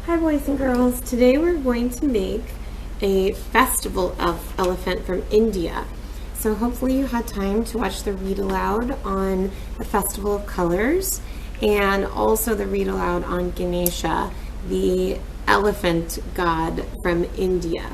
Hi boys and girls, today we're going to make a festival of elephant from India. So hopefully you had time to watch the read aloud on the Festival of Colors and also the read aloud on Ganesha, the elephant god from India.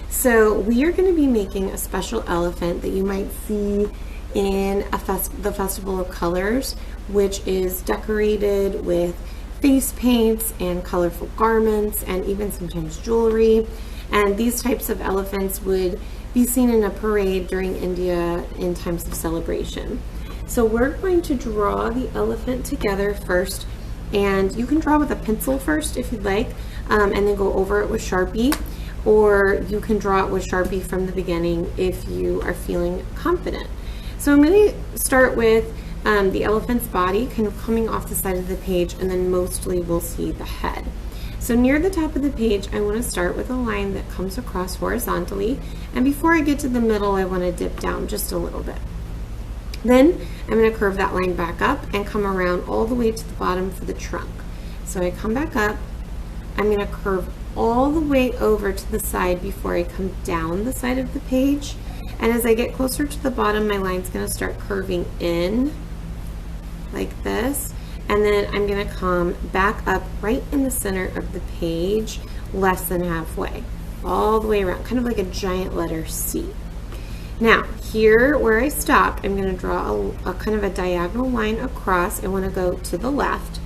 So we are going to be making a special elephant that you might see in the Festival of Colors, which is decorated with face paints and colorful garments and even sometimes jewelry. And these types of elephants would be seen in a parade during India in times of celebration. So we're going to draw the elephant together first, and you can draw with a pencil first if you'd like, and then go over it with Sharpie, or you can draw it with Sharpie from the beginning if you are feeling confident. So I'm going to start with the elephant's body kind of coming off the side of the page, and then mostly we'll see the head. So near the top of the page, I want to start with a line that comes across horizontally, and before I get to the middle, I want to dip down just a little bit. Then I'm going to curve that line back up and come around all the way to the bottom for the trunk. So I come back up, I'm going to curve all the way over to the side before I come down the side of the page. And as I get closer to the bottom, my line's going to start curving in like this, and then I'm going to come back up right in the center of the page, less than halfway, all the way around, kind of like a giant letter C. Now here where I stopped, I'm going to draw a kind of a diagonal line across. I want to go to the left.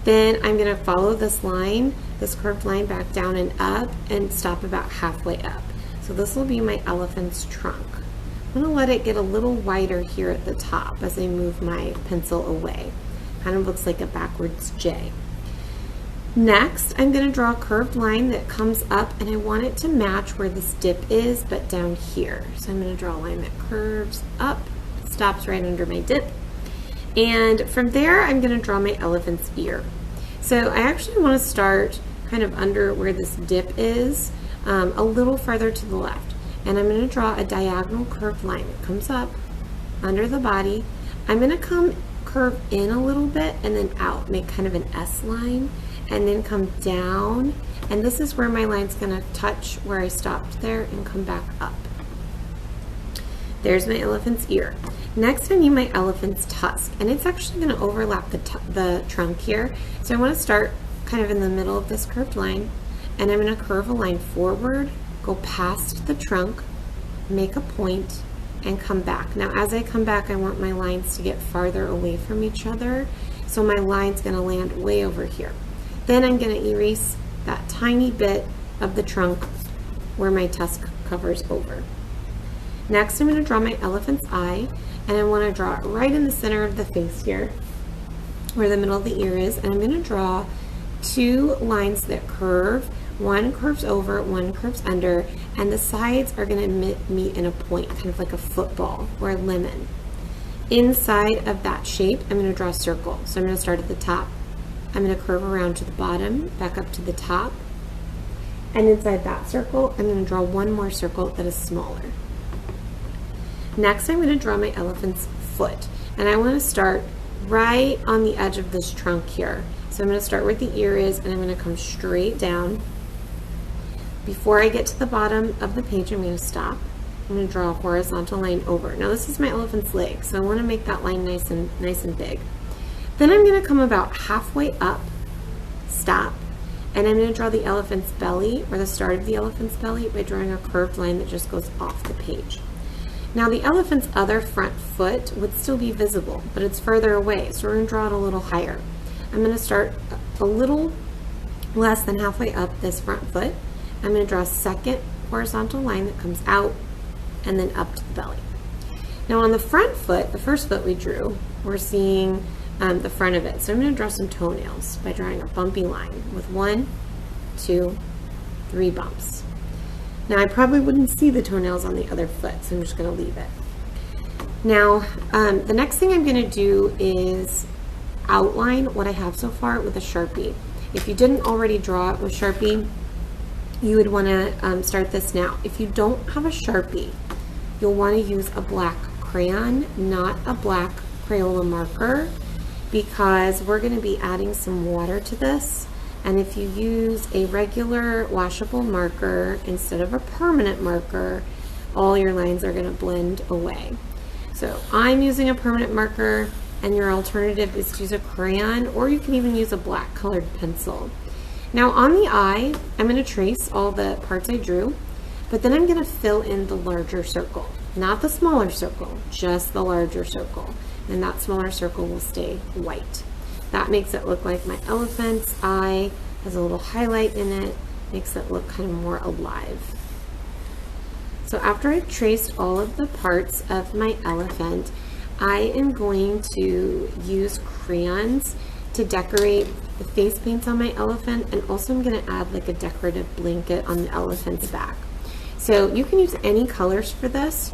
Then I'm going to follow this line, this curved line, back down and up, and stop about halfway up. So this will be my elephant's trunk. I'm going to let it get a little wider here at the top as I move my pencil away. Kind of looks like a backwards J. Next, I'm going to draw a curved line that comes up, and I want it to match where this dip is, but down here. So I'm going to draw a line that curves up, stops right under my dip. And from there, I'm going to draw my elephant's ear. So I actually want to start kind of under where this dip is, a little farther to the left. And I'm going to draw a diagonal curved line that comes up under the body. I'm going to curve in a little bit and then out, make kind of an S line, and then come down. And this is where my line's going to touch where I stopped there and come back up. There's my elephant's ear. Next, I need my elephant's tusk, and it's actually going to overlap the trunk here. So I want to start kind of in the middle of this curved line, and I'm going to curve a line forward, go past the trunk, make a point, and come back. Now as I come back, I want my lines to get farther away from each other, so my line's going to land way over here. Then I'm going to erase that tiny bit of the trunk where my tusk covers over. Next, I'm going to draw my elephant's eye, and I want to draw it right in the center of the face here, where the middle of the ear is, and I'm going to draw two lines that curve. One curves over, one curves under, and the sides are going to meet in a point, kind of like a football or a lemon. Inside of that shape, I'm going to draw a circle. So I'm going to start at the top. I'm going to curve around to the bottom, back up to the top, and inside that circle, I'm going to draw one more circle that is smaller. Next, I'm going to draw my elephant's foot, and I want to start right on the edge of this trunk here. So I'm going to start where the ear is, and I'm going to come straight down. Before I get to the bottom of the page, I'm going to stop. I'm going to draw a horizontal line over. Now this is my elephant's leg, so I want to make that line nice and big. Then I'm going to come about halfway up, stop, and I'm going to draw the elephant's belly, or the start of the elephant's belly, by drawing a curved line that just goes off the page. Now the elephant's other front foot would still be visible, but it's further away, so we're going to draw it a little higher. I'm going to start a little less than halfway up this front foot. I'm going to draw a second horizontal line that comes out and then up to the belly. Now on the front foot, the first foot we drew, we're seeing the front of it. So I'm going to draw some toenails by drawing a bumpy line with 1, 2, 3 bumps. Now I probably wouldn't see the toenails on the other foot, so I'm just going to leave it. Now the next thing I'm going to do is outline what I have so far with a Sharpie. If you didn't already draw it with Sharpie, you would want to start this now. If you don't have a Sharpie, you'll want to use a black crayon, not a black Crayola marker, because we're going to be adding some water to this, And if you use a regular washable marker instead of a permanent marker, all your lines are going to blend away. So I'm using a permanent marker, and your alternative is to use a crayon, or you can even use a black colored pencil. Now on the eye, I'm going to trace all the parts I drew, but then I'm going to fill in the larger circle. Not the smaller circle, just the larger circle. And that smaller circle will stay white. That makes it look like my elephant's eye has a little highlight in it, makes it look kind of more alive. So after I've traced all of the parts of my elephant, I am going to use crayons to decorate the face paints on my elephant, and also I'm going to add like a decorative blanket on the elephant's back. So you can use any colors for this.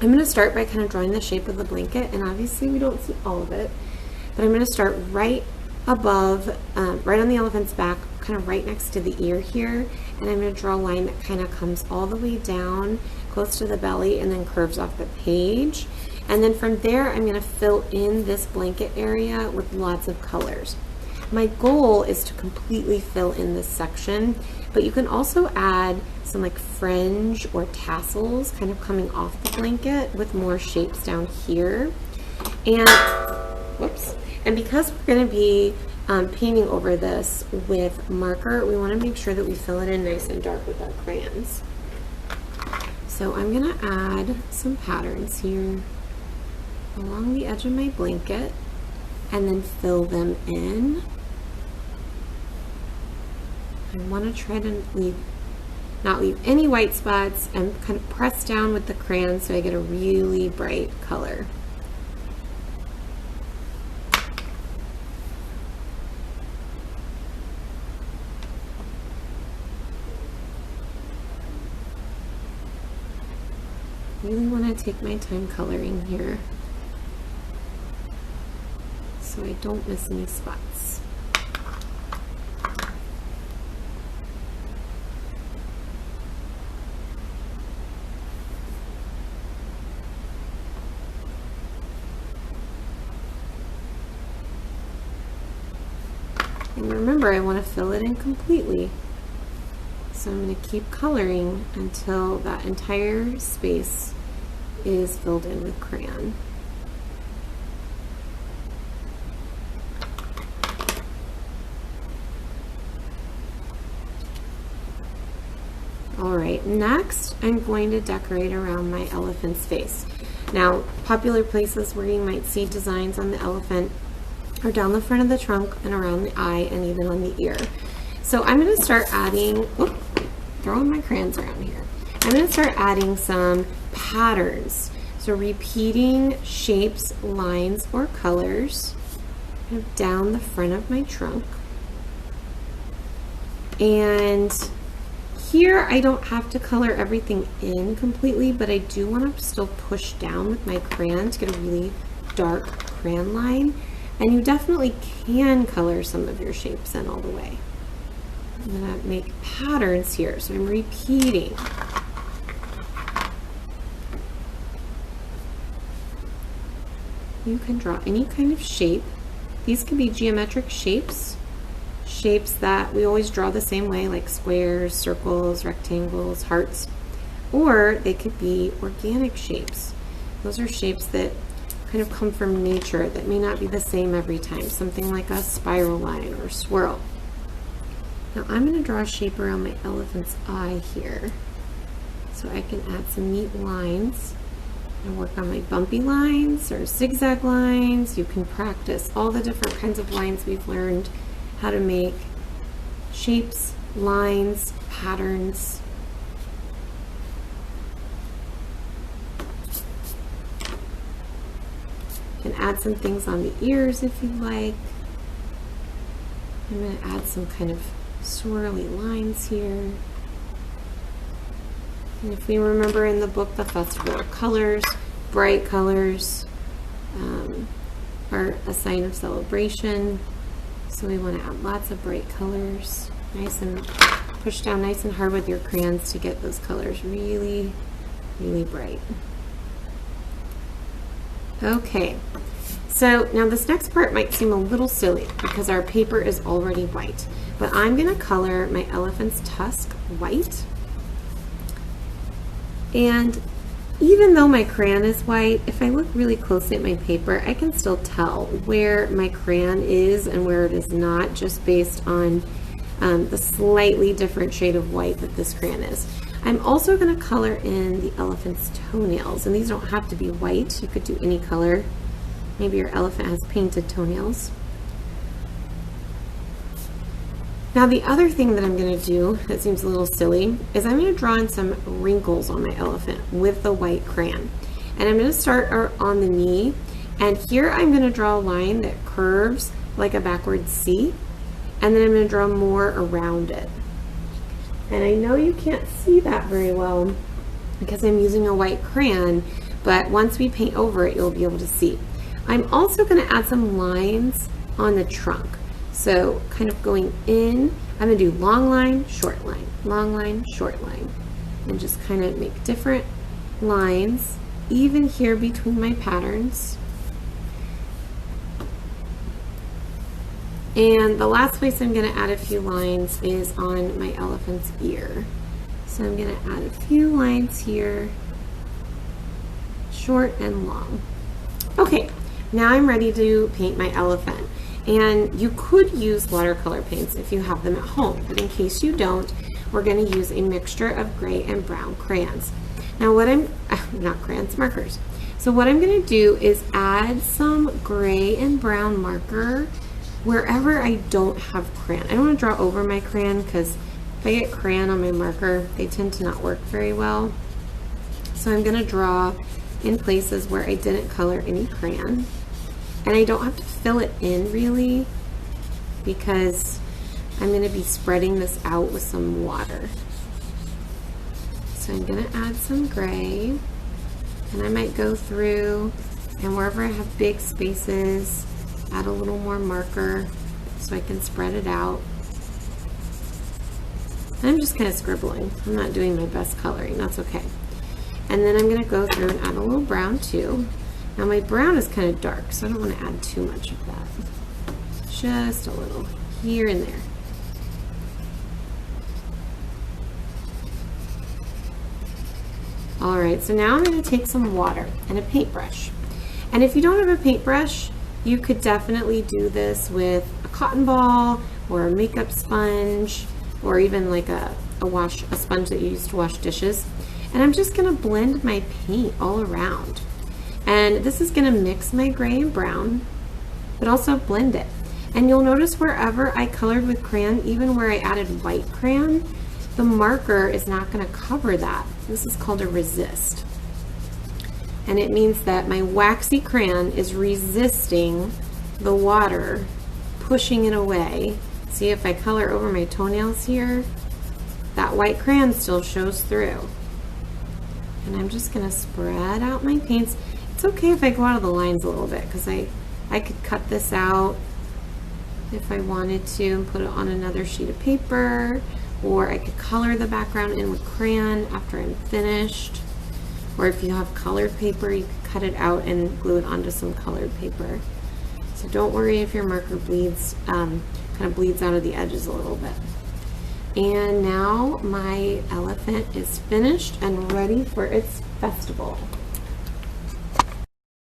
I'm going to start by kind of drawing the shape of the blanket, and obviously we don't see all of it, but I'm going to start right above, right on the elephant's back, kind of right next to the ear here, and I'm going to draw a line that kind of comes all the way down close to the belly and then curves off the page. And then from there, I'm going to fill in this blanket area with lots of colors. My goal is to completely fill in this section, but you can also add some like fringe or tassels kind of coming off the blanket with more shapes down here. And, whoops. And because we're going to be painting over this with marker, we want to make sure that we fill it in nice and dark with our crayons. So I'm going to add some patterns here along the edge of my blanket and then fill them in. I want to try to not leave any white spots and kind of press down with the crayon so I get a really bright color. Really want to take my time coloring here so I don't miss any spots. And remember, I want to fill it in completely. So I'm going to keep coloring until that entire space is filled in with crayon. All right, next I'm going to decorate around my elephant's face. Now, popular places where you might see designs on the elephant are down the front of the trunk and around the eye and even on the ear. So I'm going to start adding, throwing my crayons around here. I'm going to start adding some patterns. So repeating shapes, lines, or colors kind of down the front of my trunk. And here I don't have to color everything in completely, but I do want to still push down with my crayon to get a really dark crayon line. And you definitely can color some of your shapes in all the way. I'm going to make patterns here, so I'm repeating. You can draw any kind of shape. These can be geometric shapes, shapes that we always draw the same way, like squares, circles, rectangles, hearts, or they could be organic shapes. Those are shapes that kind of come from nature that may not be the same every time, something like a spiral line or swirl. Now I'm going to draw a shape around my elephant's eye here so I can add some neat lines and work on my bumpy lines or zigzag lines. You can practice all the different kinds of lines we've learned how to make, shapes, lines, patterns. You can add some things on the ears if you like. I'm going to add some kind of swirly lines here. And if we remember in the book, The Festival of Colors, bright colors are a sign of celebration. So we want to add lots of bright colors. Nice and push down nice and hard with your crayons to get those colors really, really bright. Okay, So now this next part might seem a little silly because our paper is already white, but I'm going to color my elephant's tusk white. And even though my crayon is white, if I look really closely at my paper, I can still tell where my crayon is and where it is not, just based on the slightly different shade of white that this crayon is. I'm also going to color in the elephant's toenails, and these don't have to be white. You could do any color. Maybe your elephant has painted toenails. Now the other thing that I'm going to do that seems a little silly is I'm going to draw in some wrinkles on my elephant with the white crayon. And I'm going to start on the knee, and here I'm going to draw a line that curves like a backward C, and then I'm going to draw more around it. And I know you can't see that very well because I'm using a white crayon, but once we paint over it, you'll be able to see. I'm also going to add some lines on the trunk. So kind of going in, I'm going to do long line, short line, long line, short line, and just kind of make different lines, even here between my patterns. And the last place I'm going to add a few lines is on my elephant's ear. So I'm going to add a few lines here, short and long. Okay, now I'm ready to paint my elephant. And you could use watercolor paints if you have them at home, but in case you don't, we're going to use a mixture of gray and brown crayons. Now markers. So what I'm going to do is add some gray and brown marker wherever I don't have crayon. I don't want to draw over my crayon because if I get crayon on my marker, they tend to not work very well. So I'm going to draw in places where I didn't color any crayon. And I don't have to fill it in really because I'm going to be spreading this out with some water. So I'm going to add some gray, and I might go through and wherever I have big spaces, add a little more marker so I can spread it out. And I'm just kind of scribbling. I'm not doing my best coloring, that's okay. And then I'm going to go through and add a little brown too. Now my brown is kind of dark, so I don't want to add too much of that. Just a little here and there. All right, so now I'm going to take some water and a paintbrush. And if you don't have a paintbrush, you could definitely do this with a cotton ball or a makeup sponge, or even like a sponge that you use to wash dishes. And I'm just going to blend my paint all around. And this is going to mix my gray and brown, but also blend it. And you'll notice wherever I colored with crayon, even where I added white crayon, the marker is not going to cover that. This is called a resist. And it means that my waxy crayon is resisting the water, pushing it away. See, if I color over my toenails here, that white crayon still shows through. And I'm just going to spread out my paints. It's okay if I go out of the lines a little bit because I could cut this out if I wanted to and put it on another sheet of paper, or I could color the background in with crayon after I'm finished. Or if you have colored paper, you could cut it out and glue it onto some colored paper. So don't worry if your marker bleeds, kind of bleeds out of the edges a little bit. And now my elephant is finished and ready for its festival.